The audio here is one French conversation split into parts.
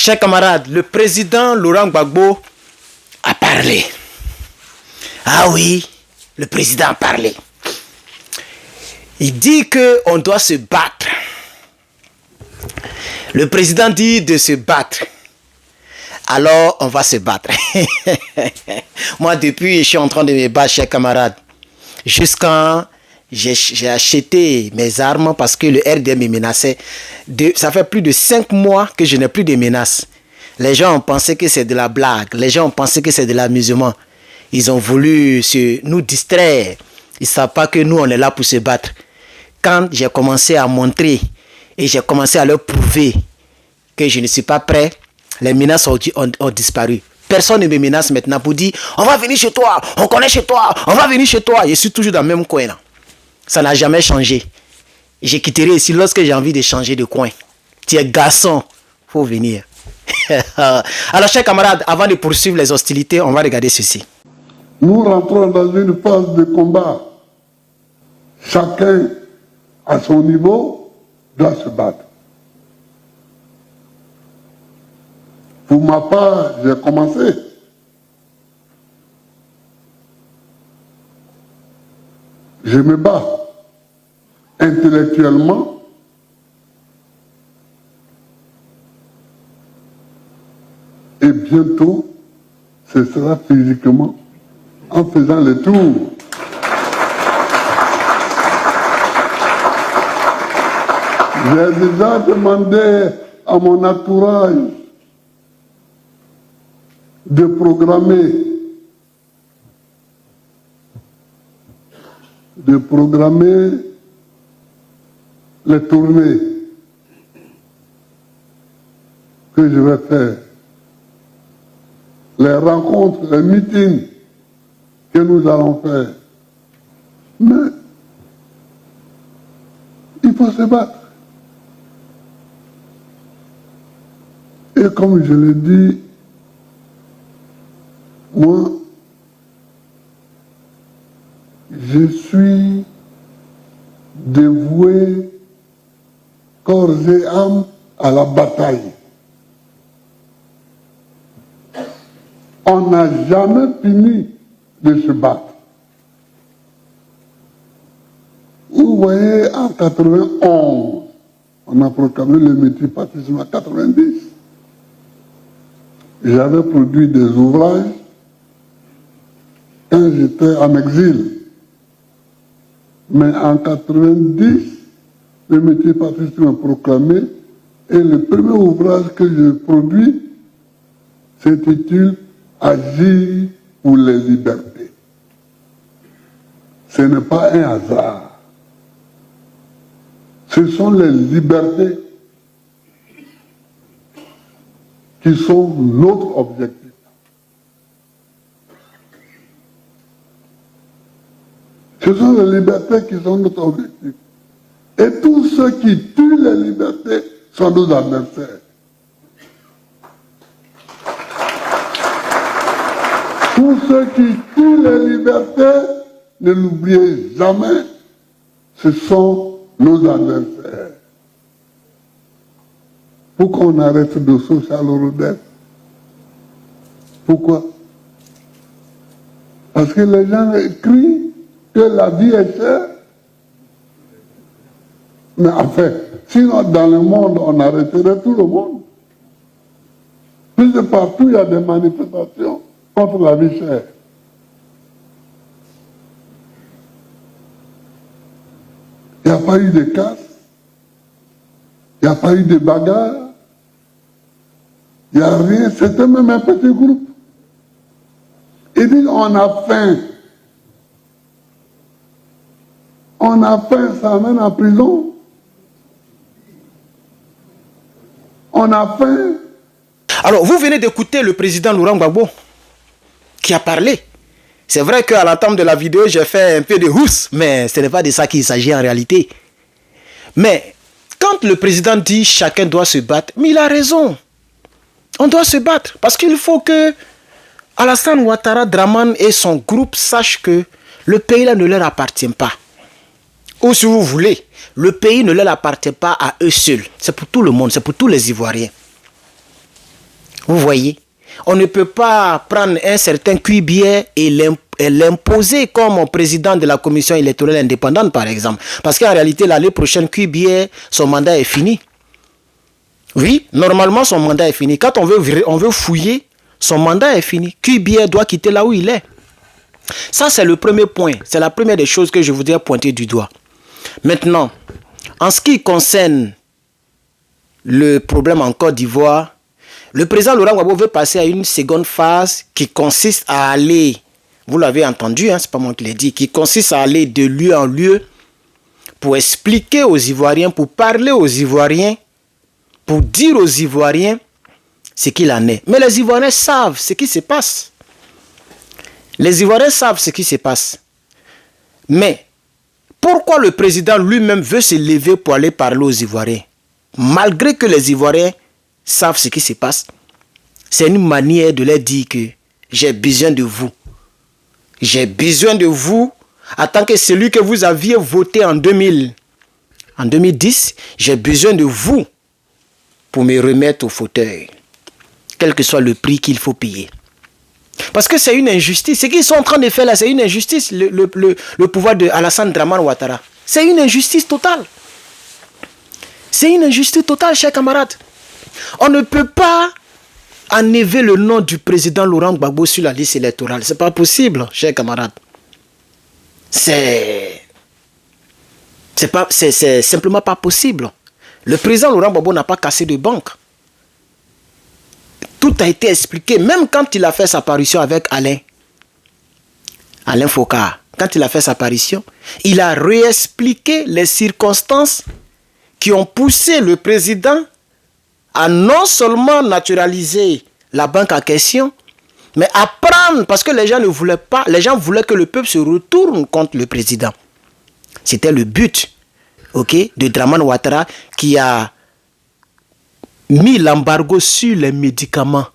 Chers camarades, le président Laurent Gbagbo a parlé. Ah oui, le président a parlé. Il dit qu'on doit se battre. Le président dit de se battre. Alors, on va se battre. Moi, depuis, je suis en train de me battre, chers camarades. Jusqu'à j'ai acheté mes armes parce que le RDM me menaçait. Ça fait plus de 5 mois que je n'ai plus de menaces. Les gens ont pensé que c'est de la blague. Les gens ont pensé que c'est de l'amusement. Ils ont voulu nous distraire. Ils ne savent pas que nous, on est là pour se battre. Quand j'ai commencé à montrer et j'ai commencé à leur prouver que je ne suis pas prêt, les menaces ont disparu. Personne ne me menace maintenant pour dire « On va venir chez toi, on connaît chez toi, on va venir chez toi ». Je suis toujours dans le même coin là. Ça n'a jamais changé. Je quitterai ici lorsque j'ai envie de changer de coin. Tu es garçon, il faut venir. Alors, chers camarades, avant de poursuivre les hostilités, on va regarder ceci. Nous rentrons dans une phase de combat. Chacun, à son niveau, doit se battre. Pour ma part, j'ai commencé. Je me bats intellectuellement, et bientôt, ce sera physiquement en faisant le tour. J'ai déjà demandé à mon entourage de programmer les tournées que je vais faire, les rencontres, les meetings que nous allons faire. Mais il faut se battre. Et comme je l'ai dit, moi, je suis dévoué corps et âme à la bataille. On n'a jamais fini de se battre. Vous voyez, en 91, on a proclamé le multipartisme en 90. J'avais produit des ouvrages quand j'étais en exil. Mais en 90, le multipartisme est proclamé et le premier ouvrage que je produis s'intitule « Agir pour les libertés ». Ce n'est pas un hasard. Ce sont les libertés qui sont notre objectif. Ce sont les libertés qui sont notre objectif. Et tous ceux qui tuent les libertés sont nos adversaires. Tous ceux qui tuent les libertés, ne l'oubliez jamais, ce sont nos adversaires. Pourquoi on arrête de social Rodin? Pourquoi? Parce que les gens crient que la vie est chère. Mais en fait, sinon dans le monde, on arrêterait tout le monde. Puisque partout, il y a des manifestations contre la vie chère. Il n'y a pas eu de casse, il n'y a pas eu de bagarre, il n'y a rien, c'était même un petit groupe. Il dit on a faim. On a faim, ça amène en prison. On a faim. Alors, vous venez d'écouter le président Laurent Gbagbo qui a parlé. C'est vrai qu'à l'entame de la vidéo, j'ai fait un peu de housse, mais ce n'est pas de ça qu'il s'agit en réalité. Mais quand le président dit chacun doit se battre, mais il a raison. On doit se battre parce qu'il faut que Alassane Ouattara Draman et son groupe sachent que le pays là ne leur appartient pas. Ou si vous voulez, le pays ne leur appartient pas à eux seuls. C'est pour tout le monde, c'est pour tous les Ivoiriens. Vous voyez, on ne peut pas prendre un certain cuibier et l'imposer comme président de la commission électorale indépendante, par exemple. Parce qu'en réalité, l'année prochaine, cuibier, son mandat est fini. Oui, normalement, son mandat est fini. Quand on veut fouiller, son mandat est fini. Cuibier doit quitter là où il est. Ça, c'est le premier point. C'est la première des choses que je voudrais pointer du doigt. Maintenant, en ce qui concerne le problème en Côte d'Ivoire, le président Laurent Gbagbo veut passer à une seconde phase qui consiste à aller, vous l'avez entendu, hein, c'est pas moi qui l'ai dit, qui consiste à aller de lieu en lieu pour expliquer aux Ivoiriens, pour parler aux Ivoiriens, pour dire aux Ivoiriens ce qu'il en est. Mais les Ivoiriens savent ce qui se passe. Les Ivoiriens savent ce qui se passe. Mais pourquoi le président lui-même veut se lever pour aller parler aux Ivoiriens? Malgré que les Ivoiriens savent ce qui se passe, c'est une manière de leur dire que j'ai besoin de vous. J'ai besoin de vous en tant que celui que vous aviez voté en 2010. J'ai besoin de vous pour me remettre au fauteuil, quel que soit le prix qu'il faut payer. Parce que c'est une injustice. Ce qu'ils sont en train de faire là, c'est une injustice, le pouvoir de Alassane Dramane Ouattara. C'est une injustice totale. C'est une injustice totale, chers camarades. On ne peut pas enlever le nom du président Laurent Gbagbo sur la liste électorale. C'est pas possible, chers camarades. C'est simplement pas possible. Le président Laurent Gbagbo n'a pas cassé de banque. Tout a été expliqué, même quand il a fait sa parution avec Alain Foucault. Quand il a fait sa parution, il a réexpliqué les circonstances qui ont poussé le président à non seulement naturaliser la banque en question, mais à prendre, parce que les gens ne voulaient pas, les gens voulaient que le peuple se retourne contre le président. C'était le but, de Dramane Ouattara qui a mis l'embargo sur les médicaments.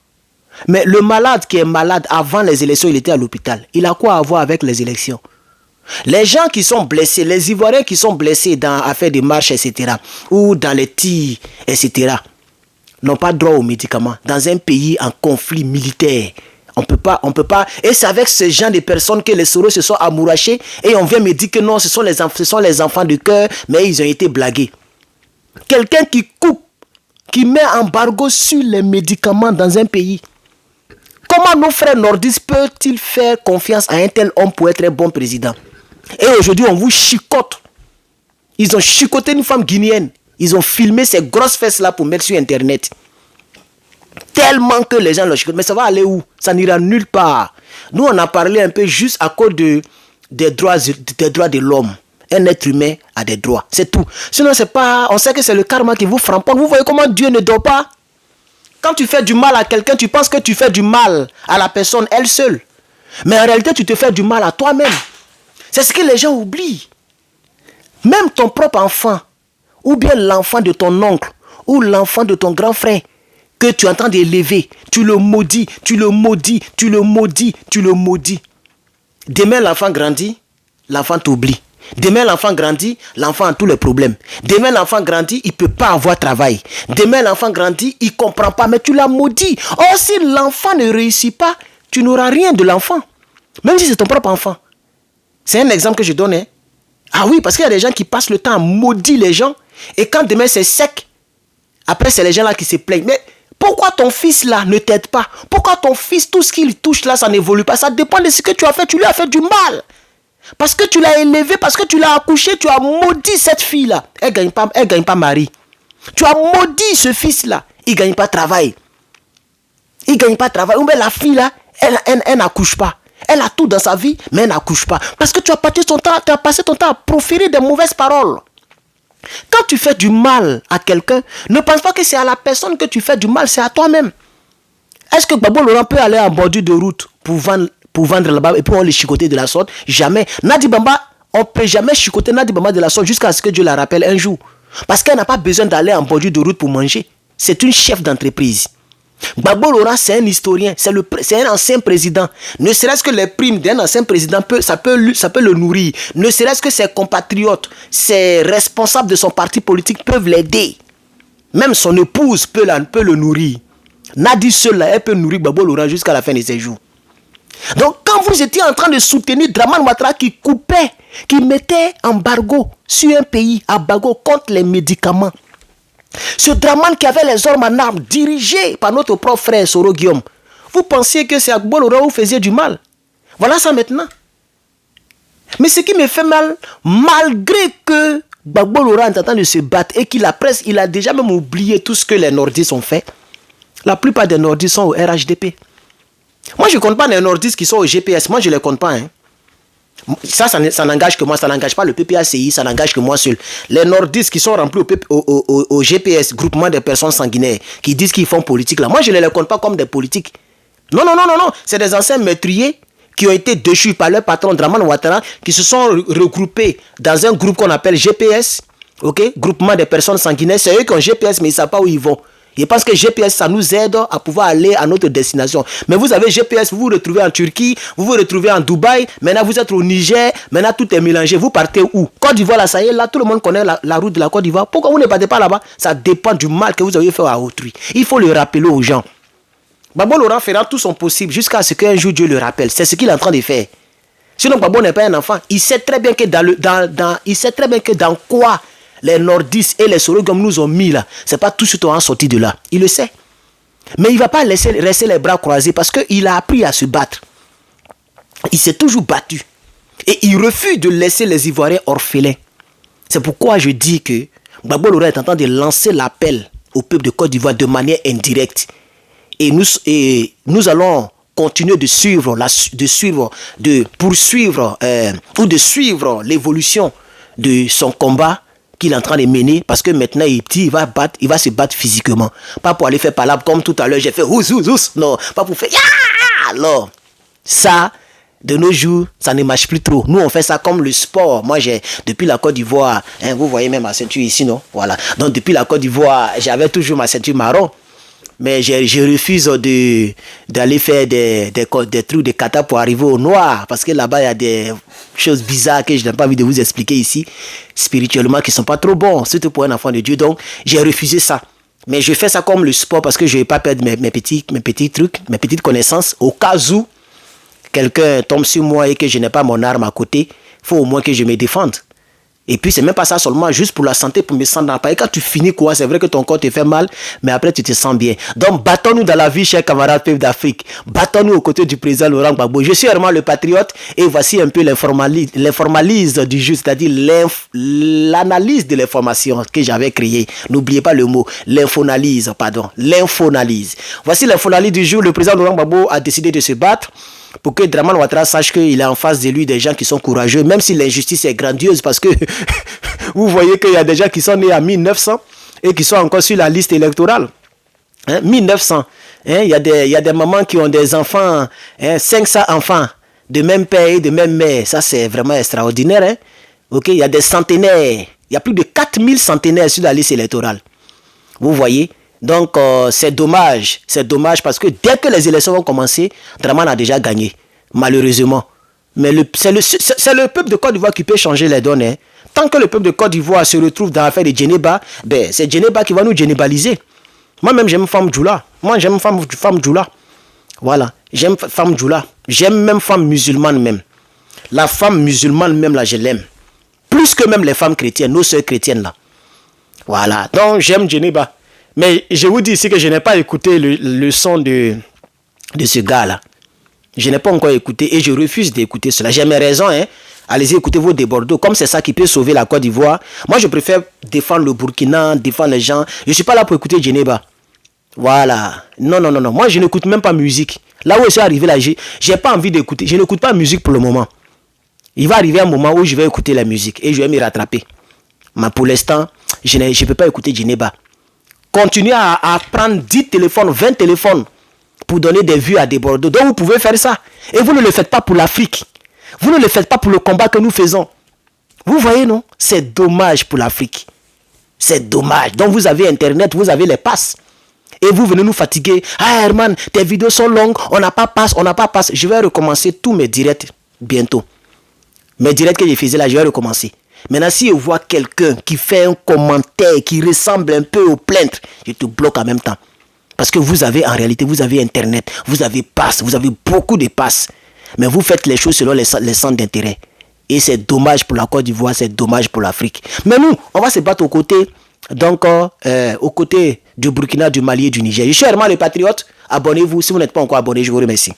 Mais le malade qui est malade avant les élections, il était à l'hôpital. Il a quoi à voir avec les élections? Les gens qui sont blessés, les Ivoiriens qui sont blessés dans affaires de marche, etc., ou dans les tirs, etc., n'ont pas droit aux médicaments. Dans un pays en conflit militaire, on peut pas. Et c'est avec ce genre de personnes que les Soros se sont amourachés et on vient me dire que non, ce sont les enfants de cœur, mais ils ont été blagués. Quelqu'un qui coupe, qui met embargo sur les médicaments dans un pays. Comment nos frères nordistes peuvent-ils faire confiance à un tel homme pour être un bon président? Et aujourd'hui, on vous chicote. Ils ont chicoté une femme guinéenne. Ils ont filmé ces grosses fesses-là pour mettre sur Internet. Tellement que les gens le chicotent. Mais ça va aller où? Ça n'ira nulle part. Nous, on a parlé un peu juste à cause des droits de l'homme. Un être humain a des droits. C'est tout. Sinon, c'est pas... On sait que c'est le karma qui vous frappe. Vous voyez comment Dieu ne dort pas? Quand tu fais du mal à quelqu'un, tu penses que tu fais du mal à la personne, elle seule. Mais en réalité, tu te fais du mal à toi-même. C'est ce que les gens oublient. Même ton propre enfant, ou bien l'enfant de ton oncle, ou l'enfant de ton grand frère, que tu es en train d'élever, tu le maudis, tu le maudis, tu le maudis, tu le maudis. Demain, l'enfant grandit, l'enfant t'oublie. Demain, l'enfant grandit, l'enfant a tous les problèmes. Demain, l'enfant grandit, il ne peut pas avoir travail. Demain, l'enfant grandit, il ne comprend pas, mais tu l'as maudit. Or, si l'enfant ne réussit pas, tu n'auras rien de l'enfant. Même si c'est ton propre enfant. C'est un exemple que je donne. Hein. Ah oui, parce qu'il y a des gens qui passent le temps à maudire les gens. Et quand demain c'est sec, après c'est les gens là qui se plaignent. Mais pourquoi ton fils là ne t'aide pas? Pourquoi ton fils, tout ce qu'il touche là, ça n'évolue pas? Ça dépend de ce que tu as fait. Tu lui as fait du mal. Parce que tu l'as élevé, parce que tu l'as accouché, tu as maudit cette fille là. Elle gagne pas mari. Tu as maudit ce fils là. Il gagne pas travail. Il gagne pas travail. Ou bien la fille là, elle n'accouche pas. Elle a tout dans sa vie, mais elle n'accouche pas. Parce que tu as passé ton temps à proférer des mauvaises paroles. Quand tu fais du mal à quelqu'un, ne pense pas que c'est à la personne que tu fais du mal, c'est à toi-même. Est-ce que Gbagbo Laurent peut aller en bordure de route pour vendre là-bas et puis on le chicoter de la sorte? Jamais. Nadi Bamba, on ne peut jamais chicoter Nadi Bamba de la sorte jusqu'à ce que Dieu la rappelle un jour. Parce qu'elle n'a pas besoin d'aller en bordure de route pour manger. C'est une chef d'entreprise. Gbagbo Laurent, c'est un historien, c'est un ancien président. Ne serait-ce que les primes d'un ancien président, ça peut le nourrir. Ne serait-ce que ses compatriotes, ses responsables de son parti politique peuvent l'aider. Même son épouse peut le nourrir. Nadi seule, là, elle peut nourrir Gbagbo Laurent jusqu'à la fin de ses jours. Donc, quand vous étiez en train de soutenir Dramane Ouattara qui coupait, qui mettait embargo sur un pays, embargo contre les médicaments, ce Dramane qui avait les armes en armes, dirigé par notre propre frère Soro Guillaume, vous pensiez que c'est à Gbagbo Laurent vous faisiez du mal. Voilà ça maintenant. Mais ce qui me fait mal, malgré que Gbagbo Laurent est en train de se battre et qu'il a presque, il a déjà même oublié tout ce que les nordistes ont fait. La plupart des nordistes sont au RHDP. Moi, je ne compte pas les nordistes qui sont au GPS. Moi, je ne les compte pas. Hein. Ça n'engage que moi. Ça n'engage pas le PPACI. Ça n'engage que moi seul. Les nordistes qui sont remplis au GPS, groupement des personnes sanguinaires, qui disent qu'ils font politique là. Moi, je ne les compte pas comme des politiques. Non. C'est des anciens meurtriers qui ont été déchus par leur patron Dramane Ouattara, qui se sont regroupés dans un groupe qu'on appelle GPS. Ok, groupement des personnes sanguinaires. C'est eux qui ont GPS, mais ils ne savent pas où ils vont. Je pense que GPS, ça nous aide à pouvoir aller à notre destination. Mais vous avez GPS, vous vous retrouvez en Turquie, vous vous retrouvez en Dubaï, maintenant vous êtes au Niger, maintenant tout est mélangé. Vous partez où? Côte d'Ivoire, là, ça y est, là, tout le monde connaît la route de la Côte d'Ivoire. Pourquoi vous ne partez pas là-bas? Ça dépend du mal que vous avez fait à autrui. Il faut le rappeler aux gens. Gbagbo Laurent fera tout son possible jusqu'à ce qu'un jour Dieu le rappelle. C'est ce qu'il est en train de faire. Sinon, Gbagbo n'est pas un enfant. Il sait très bien que dans quoi les nordistes et les Soro Guillaume nous ont mis là, c'est pas tout ce qu'on a sorti de là. Il le sait. Mais il ne va pas laisser rester les bras croisés parce qu'il a appris à se battre. Il s'est toujours battu. Et il refuse de laisser les Ivoiriens orphelins. C'est pourquoi je dis que Gbagbo Laurent est en train de lancer l'appel au peuple de Côte d'Ivoire de manière indirecte. Et nous allons continuer de suivre l'évolution de son combat qu'il est en train de mener, parce que maintenant il va se battre physiquement. Pas pour aller faire palabre comme tout à l'heure, j'ai fait ous. Non, pas pour faire alors, ça, de nos jours, ça ne marche plus trop. Nous, on fait ça comme le sport. Moi, depuis la Côte d'Ivoire, hein, vous voyez même ma ceinture ici, non? Voilà. Donc, depuis la Côte d'Ivoire, j'avais toujours ma ceinture marron. Mais je refuse d'aller faire des trucs de kata pour arriver au noir. Parce que là-bas, il y a des choses bizarres que je n'ai pas envie de vous expliquer ici, spirituellement, qui ne sont pas trop bons, surtout pour un enfant de Dieu. Donc, j'ai refusé ça. Mais je fais ça comme le sport parce que je ne vais pas perdre mes petits trucs, mes petites connaissances. Au cas où quelqu'un tombe sur moi et que je n'ai pas mon arme à côté, il faut au moins que je me défende. Et puis, c'est même pas ça seulement, juste pour la santé, pour me sentir dans le pays. Quand tu finis quoi, c'est vrai que ton corps te fait mal, mais après, tu te sens bien. Donc, battons-nous dans la vie, chers camarades peuples d'Afrique. Battons-nous aux côtés du président Laurent Gbagbo. Je suis vraiment le patriote et voici un peu l'informalise du jeu, c'est-à-dire l'analyse de l'information que j'avais créée. N'oubliez pas le mot, l'infonalyse. Voici l'infonalyse du jour. Le président Laurent Gbagbo a décidé de se battre pour que Dramane Ouattara sache qu'il a en face de lui des gens qui sont courageux, même si l'injustice est grandiose, parce que vous voyez qu'il y a des gens qui sont nés en 1900 et qui sont encore sur la liste électorale. 1900. Il y a des mamans qui ont des enfants, 500 enfants, de même père et de même mère. Ça, c'est vraiment extraordinaire. Il y a des centenaires. Il y a plus de 4000 centenaires sur la liste électorale. Vous voyez? Donc, c'est dommage parce que dès que les élections vont commencer, Dramane a déjà gagné, malheureusement. Mais c'est le peuple de Côte d'Ivoire qui peut changer les données. Hein. Tant que le peuple de Côte d'Ivoire se retrouve dans l'affaire de Djeneba, c'est Djeneba qui va nous djénébaliser. Moi-même, j'aime Femme Djoula. Femme Djoula. Voilà, j'aime Femme Djoula. J'aime même femme musulmane même. La femme musulmane même, là, je l'aime. Plus que même les femmes chrétiennes, nos sœurs chrétiennes, là. Voilà, donc j'aime Djeneba. Mais je vous dis ici que je n'ai pas écouté le son de ce gars-là. Je n'ai pas encore écouté et je refuse d'écouter cela. J'ai mes raisons. Hein. Allez-y, écoutez vos débordements. Comme c'est ça qui peut sauver la Côte d'Ivoire. Moi, je préfère défendre le Burkina, défendre les gens. Je ne suis pas là pour écouter Djeneba. Voilà. Non. Moi, je n'écoute même pas musique. Là où je suis arrivé, là, je n'ai pas envie d'écouter. Je n'écoute pas musique pour le moment. Il va arriver un moment où je vais écouter la musique et je vais m'y rattraper. Mais pour l'instant, je ne peux pas écouter Djeneba. Continuez à prendre 10 téléphones, 20 téléphones pour donner des vues à des Bordeaux. Donc vous pouvez faire ça. Et vous ne le faites pas pour l'Afrique. Vous ne le faites pas pour le combat que nous faisons. Vous voyez, non? C'est dommage pour l'Afrique. C'est dommage. Donc vous avez Internet, vous avez les passes. Et vous venez nous fatiguer. Ah Herman, tes vidéos sont longues, on n'a pas passe. Je vais recommencer tous mes directs bientôt. Mes directs que je faisais là, je vais recommencer. Maintenant, si je vois quelqu'un qui fait un commentaire qui ressemble un peu aux plaintes, je te bloque en même temps. Parce que vous avez, en réalité, vous avez Internet, vous avez passe, vous avez beaucoup de passes. Mais vous faites les choses selon les centres d'intérêt. Et c'est dommage pour la Côte d'Ivoire, c'est dommage pour l'Afrique. Mais nous, on va se battre aux côtés, aux côtés du Burkina, du Mali et du Niger. Je suis Herman le Patriote. Abonnez-vous. Si vous n'êtes pas encore abonné, je vous remercie.